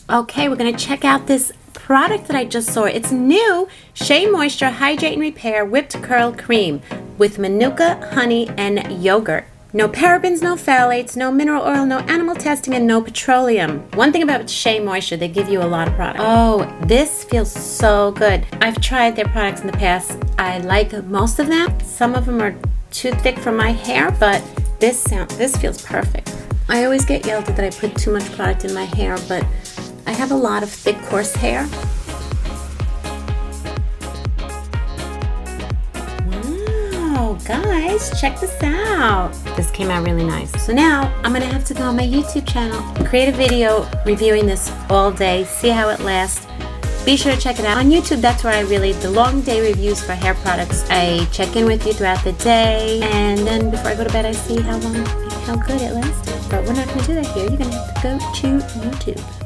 Okay, we're gonna check out this product that I just saw. It's new, Shea Moisture Hydrate and Repair Whipped Curl Cream with Manuka, honey, and yogurt. No parabens, no phthalates, no mineral oil, no animal testing, and no petroleum. One thing about Shea Moisture, they give you a lot of product. Oh, this feels so good. I've tried their products in the past. I like most of them. Some of them are too thick for my hair, but this feels perfect. I always get yelled at that I put too much product in my hair, but I have a lot of thick, coarse hair. Wow, guys, check this out. This came out really nice. So now I'm gonna have to go on my YouTube channel, create a video reviewing this all day, see how it lasts. Be sure to check it out on YouTube. That's where I really, the long day reviews for hair products. I check in with you throughout the day, and then before I go to bed, I see how good it lasted. But we're not gonna do that here. You're gonna have to go to YouTube.